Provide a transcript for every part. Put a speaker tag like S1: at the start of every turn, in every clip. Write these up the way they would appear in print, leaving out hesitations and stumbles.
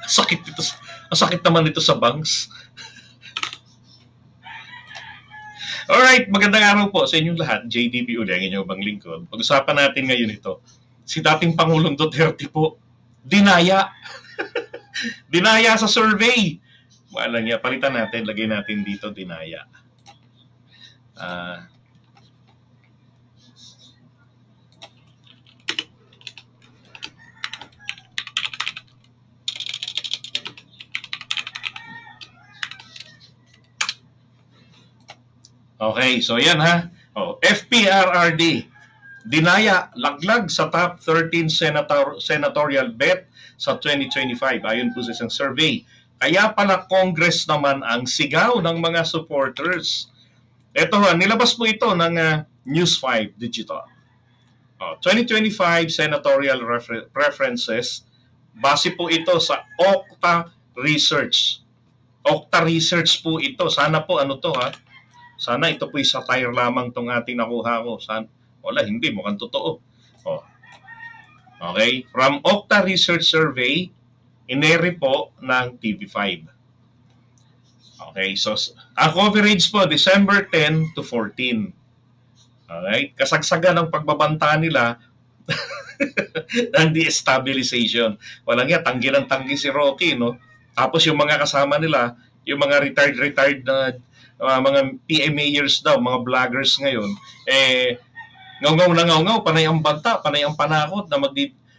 S1: Sakit ito. Ang sakit naman ito sa bangs. Alright, magandang araw po sa inyong lahat. JDB uli, ang inyong bang lingkod. Pag-usapan natin ngayon ito. Si dating Pangulong Duterte po, dinaya. Dinaya sa survey. Wala niya, palitan natin, lagay natin dito, dinaya. Okay, so yan ha. FPRRD, dinaya, laglag sa top 13 senatorial bet sa 2025 ayon po sa isang survey. Kaya pala Congress naman ang sigaw ng mga supporters. Ito ha, nilabas po ito ng News 5 Digital. 2025 senatorial preferences, base po ito sa Okta Research. Okta Research po ito. Sana po ano to ha. Sana ito po'y satire lamang tong ating nakuha ko. Wala, hindi. Mukhang totoo. Okay? From Okta Research Survey, ineri po ng TV5. Okay? So, ang coverage po, December 10 to 14. Alright? Kasagsagan ng pagbabanta nila ng destabilization. Walang nga, tanggi ng tanggi si Rocky, no? Tapos yung mga kasama nila, yung mga retired na mga PMAers daw, mga vloggers ngayon, ngaw-ngaw na ngaw-ngaw, panay ang banta, panay ang panakot na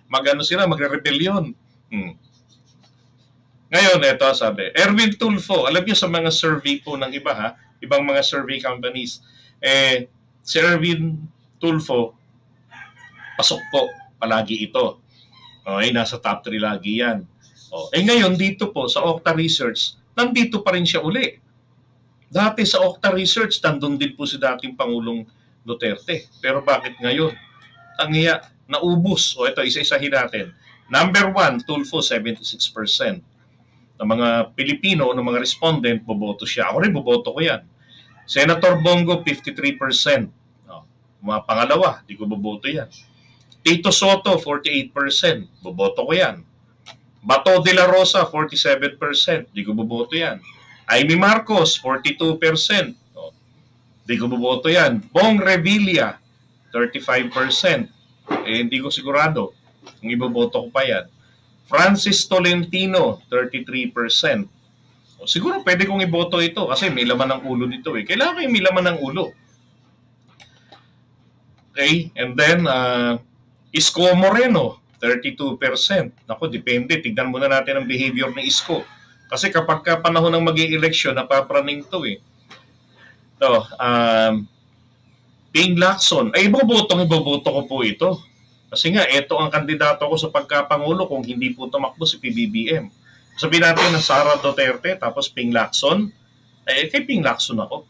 S1: magre-rebellion. Ngayon, ito sabi, Erwin Tulfo, alam niyo sa mga survey po ng iba ha, ibang mga survey companies, si Erwin Tulfo, pasok po, palagi ito. Okay, nasa top 3 lagi yan. Ngayon, dito po sa Okta Research, nandito pa rin siya uli. Dati sa Okta Research, nandun din po si dating Pangulong Duterte. Pero bakit ngayon? Tangiya, naubos. Ito, isa-isahin natin. Number 1, Tulfo, 76%. Ng mga Pilipino, ng mga respondent, boboto siya. Ako rin, boboto ko yan. Senator Bongo, 53%. Mga pangalawa, di ko boboto yan. Tito Soto, 48%. Boboto ko yan. Bato de la Rosa, 47%. Di ko boboto yan. Amy Marcos, 42%. Hindi ko boboto yan. Bong Revilla, 35%. Hindi ko sigurado kung iboboto ko pa yan. Francis Tolentino, 33%. Siguro pwede kong iboto ito kasi may laman ng ulo nito eh. Kailangan ko yung may laman ng ulo. Okay? And then, Isko Moreno, 32%. Naku, depende. Tignan muna natin ang behavior ni Isko. Kasi kapag panahon ng mag-i-eleksyon, napapraning to eh. Ping Lacson, iboboto ko po ito. Kasi nga, ito ang kandidato ko sa pagkapangulo kung hindi po tumakbo si PBBM. Sabihin natin na Sara Duterte, tapos Ping Lacson, kay Ping Lacson ako.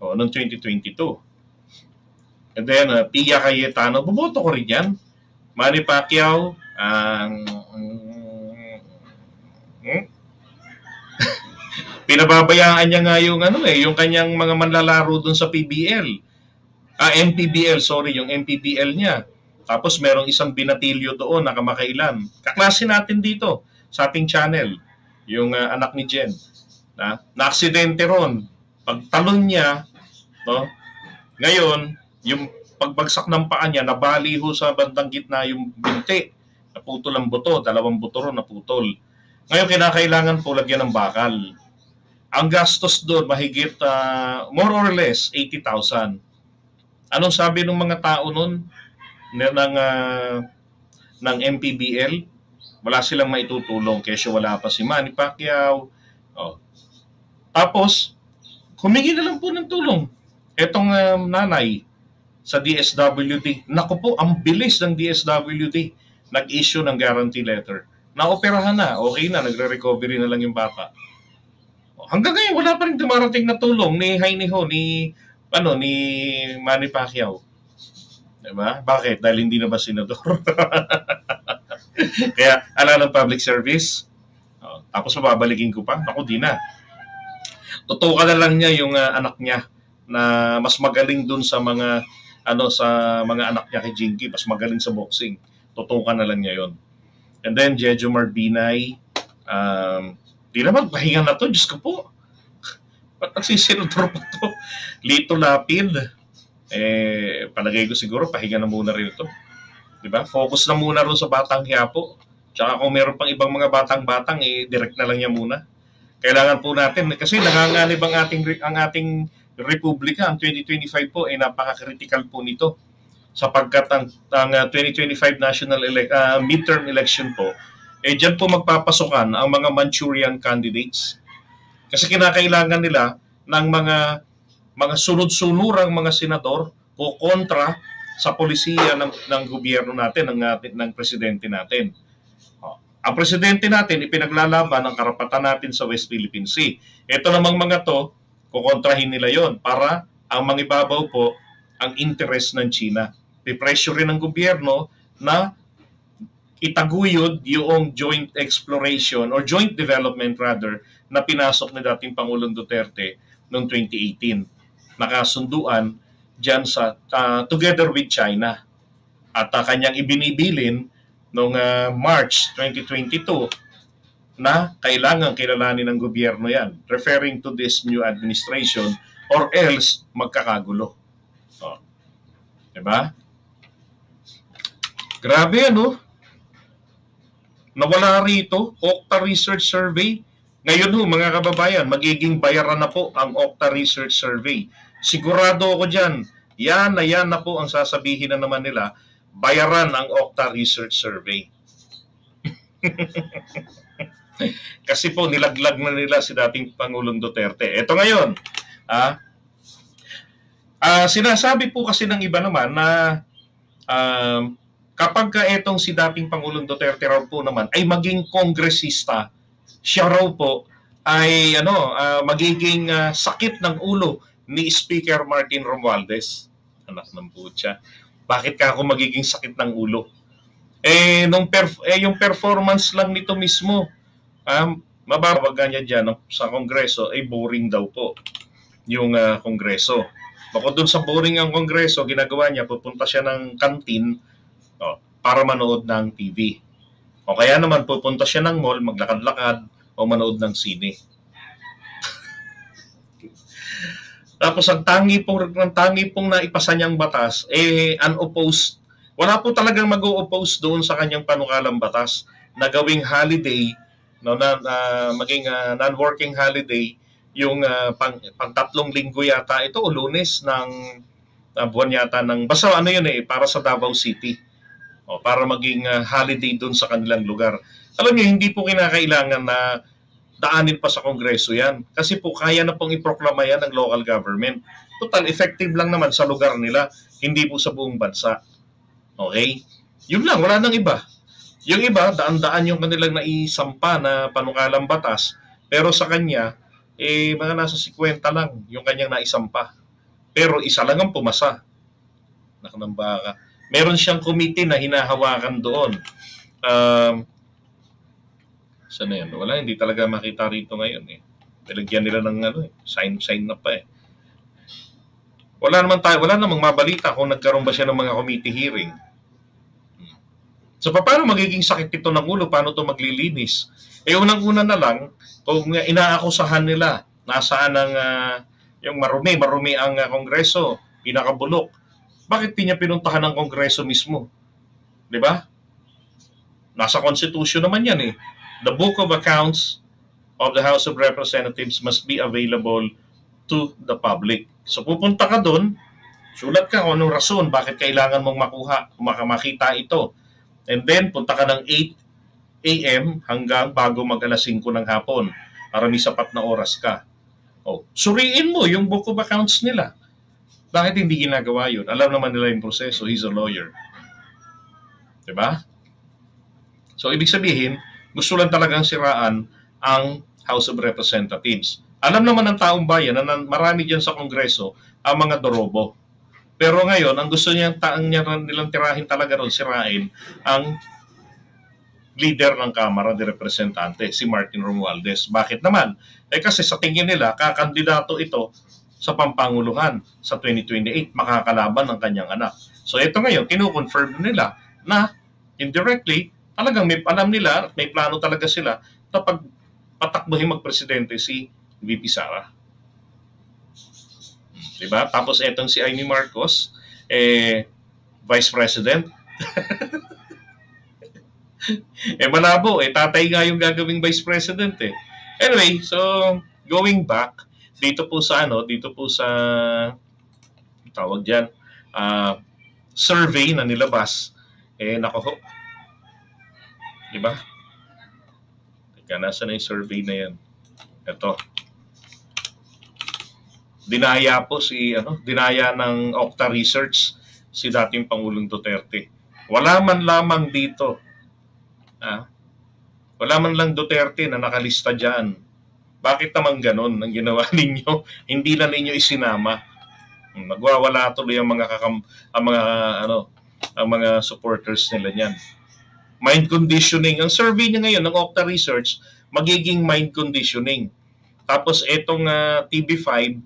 S1: Noong 2022. And then, Pia Cayetano, boboto ko rin yan. Manny Pacquiao, pinababayaan niya nga yung kanyang mga manlalaro dun sa PBL. MPBL, sorry, yung MPBL niya. Tapos merong isang binatilyo doon na kamakailan. Kaklase natin dito sa ating channel, yung anak ni Jen. Na-aksidente ron. Pagtalon niya, no? Ngayon, yung pagbagsak ng paa niya, nabaliho sa bandang gitna yung binti. Naputol ang buto, 2 buto ron naputol. Ngayon, kinakailangan po lagyan ng bakal. Ang gastos doon, mahigit, more or less, 80,000. Anong sabi ng mga tao noon ng MPBL? Wala silang maitutulong kasi wala pa si Manny Pacquiao. Tapos, humingi na lang po ng tulong. Etong nanay sa DSWD. Naku po, ang bilis ng DSWD. Nag-issue ng guarantee letter. Naoperahan na, okay na, nagre-recovery na lang yung bata. Hanggang ngayon, wala pa rin dumarating na tulong ni Hainiho, ni Manny Pacquiao. Diba? Bakit? Dahil hindi na ba senador? Kaya, ala ng public service. Tapos mababalikin ko pa. Ako, di na. Tutukan na lang niya yung anak niya na mas magaling dun sa mga sa mga anak niya kay Jinky, mas magaling sa boxing. Tutukan na lang niya yon. And then Jejo Marbinay, di naman pahinga na to, Diyos ko po. Ba't nagsisenador pa to? Lito Lapid, palagay ko siguro pahinga na muna rin ito. Diba? Focus na muna rin sa Batang Quiapo. Tsaka kung meron pang ibang mga batang-batang, direct na lang niya muna. Kailangan po natin, kasi nanganganib ang ating Republika, ang 2025 po, napaka-critical po nito. Sapagkat ang 2025 midterm election po, dyan po magpapasukan ang mga Manchurian candidates. Kasi kinakailangan nila ng mga sunod-sunurang mga senador o kontra sa polisiya ng gobyerno natin, ng presidente natin. Ang presidente natin, ipinaglalaban ang karapatan natin sa West Philippine Sea. Ito namang mga to, kukontrahin nila yon para ang mangibabaw po ang interest ng China. Pipresyo rin ng gobyerno na itaguyod yung joint exploration or joint development rather na pinasok ni dating Pangulong Duterte noong 2018. Nakasunduan dyan sa together with China. At kanyang ibinibilin noong March 2022 na kailangan kilalanin ng gobyerno yan, referring to this new administration, or else magkakagulo. Oh. Diba? Grabe ano? Nawala rito, Okta Research Survey. Ngayon ho, mga kababayan, magiging bayaran na po ang Okta Research Survey. Sigurado ako dyan, yan na po ang sasabihin na naman nila, bayaran ang Okta Research Survey. Kasi po nilaglag na nila si dating Pangulong Duterte. Ito ngayon, sinasabi po kasi ng iba naman na kapag itong si dating Pangulong Duterte raw po naman ay maging kongresista, siya raw po ay magiging sakit ng ulo ni Speaker Martin Romualdez. Anak ng putya. Bakit ka ako magiging sakit ng ulo? Yung performance lang nito mismo, mababaga niya dyan sa Kongreso, ay boring daw po yung Kongreso. Bukod dun sa boring ang Kongreso, ginagawa niya, pupunta siya ng kantin para manood ng TV. O kaya naman pupunta siya ng mall, maglakad-lakad o manood ng sine. Tapos ang tangi pong naipasa niyang batas, unopposed. Wala po talagang mag-o-oppose doon sa kanyang panukalang batas na gawing holiday, maging non-working holiday, yung pang 3 linggo yata ito o Lunes ng buwan yata ng, basta para sa Davao City. Para maging holiday doon sa kanilang lugar. Alam niyo, hindi po kinakailangan na daanin pa sa Kongreso yan. Kasi po kaya na pong iproklama yan ng local government. Total, effective lang naman sa lugar nila, hindi po sa buong bansa. Okay? Yun lang, wala nang iba. Yung iba, daan-daan yung kanilang naisampa na panukalang batas, pero sa kanya, mga nasa 50 lang yung kanyang naisampa. Pero isa lang ang pumasa. Nakanambaka. Meron siyang committee na hinahawakan doon. Saan na yan? Wala, hindi talaga makita rito ngayon. Nilagyan nila ng sign na pa . Wala namang mabalita kung nagkaroon ba siya ng mga committee hearing. So, paano magiging sakit ito ng ulo? Paano ito maglilinis? Unang-una na lang, kung inaakusahan nila, nasaan yung marumi ang Kongreso, pinakabulok, bakit di niya pinuntahan ng Kongreso mismo? Di ba? Nasa Constitution naman yan . The Book of Accounts of the House of Representatives must be available to the public. So pupunta ka doon, sulat ka kung anong rason, bakit kailangan mong makita ito. And then, punta ka ng 8 a.m. hanggang bago mag-alas 5 ng hapon para may sapat na oras ka. Suriin mo yung Book of Accounts nila. Bakit hindi ginagawa yun? Alam naman nila yung proseso. He's a lawyer. Diba? So, ibig sabihin, gusto lang talagang siraan ang House of Representatives. Alam naman ng taong bayan na marami dyan sa Kongreso ang mga dorobo. Pero ngayon, ang gusto nilang tirahin talaga ron, sirain ang leader ng Kamara de Representante, si Martin Romualdez. Bakit naman? Kasi sa tingin nila, kakandidato ito sa pampanguluhan sa 2028, makakalaban ng kanyang anak. So ito ngayon, kinukonfirm nila na indirectly, Talagang may alam nila, may plano talaga sila na pag patakbuhin magpresidente si VP Sara. Diba? Tapos etong si Amy Marcos, Vice President. Malabo, tatay nga yung gagawing Vice President eh. Anyway, so going back, dito po sa tawag dyan, survey na nilabas, nako, diba? Teka, nasa na yung survey na yan? Ito. Dinaya ng Okta Research si dating Pangulong Duterte. Wala man lamang dito. Wala man lang Duterte na nakalista dyan. Bakit naman ganun ang ginawa ninyo? Hindi na ninyo isinama. Nagwawala tuloy ang mga supporters nila niyan. Mind conditioning. Ang survey niya ngayon ng Okta Research, magiging mind conditioning. Tapos itong TV5,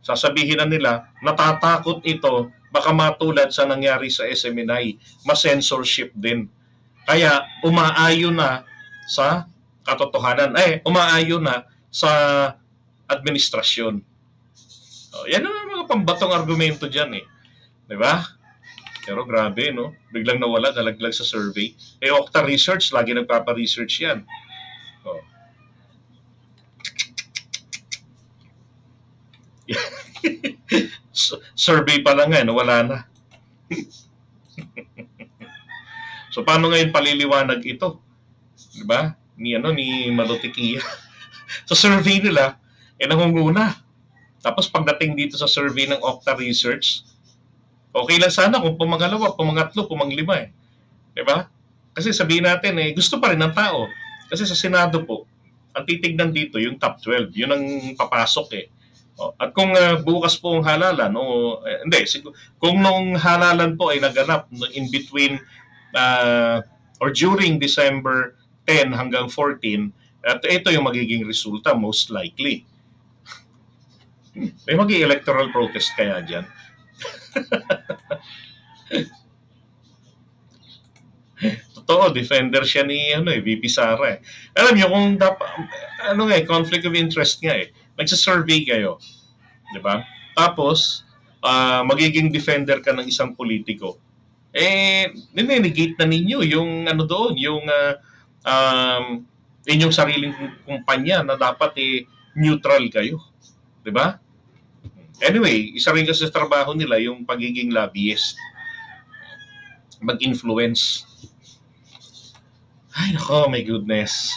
S1: sasabihin na nila, natatakot ito, baka matulad sa nangyari sa SMNI, ma-censorship din. Kaya umaayon na sa katotohanan, umaayon na sa administrasyon. Yan ang mga pambatong argumento dyan eh. Diba? Pero grabe, no? Biglang nawala, nalaglag sa survey. Okta Research, lagi nagpapa-research yan. Survey pa lang nga, wala na. So paano ngayon paliliwanag ito? 'Di ba? Ni Malotikia. Sa survey nila, nangunguna. Tapos pagdating dito sa survey ng Okta Research, okay lang sana kung pumangalawa, pumangatlo, pumanglima 'Di ba? Kasi sabihin natin gusto pa rin ng tao. Kasi sa Senado po, ang titignan dito yung top 12, yun ang papasok At kung bukas po ang halalan, kung nung halalan po ay naganap in between or during December 10 hanggang 14, at ito yung magiging resulta most likely. May mag-electoral protest kaya dyan? Totoo, defender siya ni VP Sara Alam niyo kung conflict of interest nga Nagsa-survey kayo, 'di ba? Tapos magiging defender ka ng isang politiko. Ninenegate na ninyo yung doon, yung inyong sariling kumpanya na dapat neutral kayo, 'di ba? Anyway, isa rin kasi sa trabaho nila yung pagiging lobbyist. Mag-influence. Ay, nako, my goodness.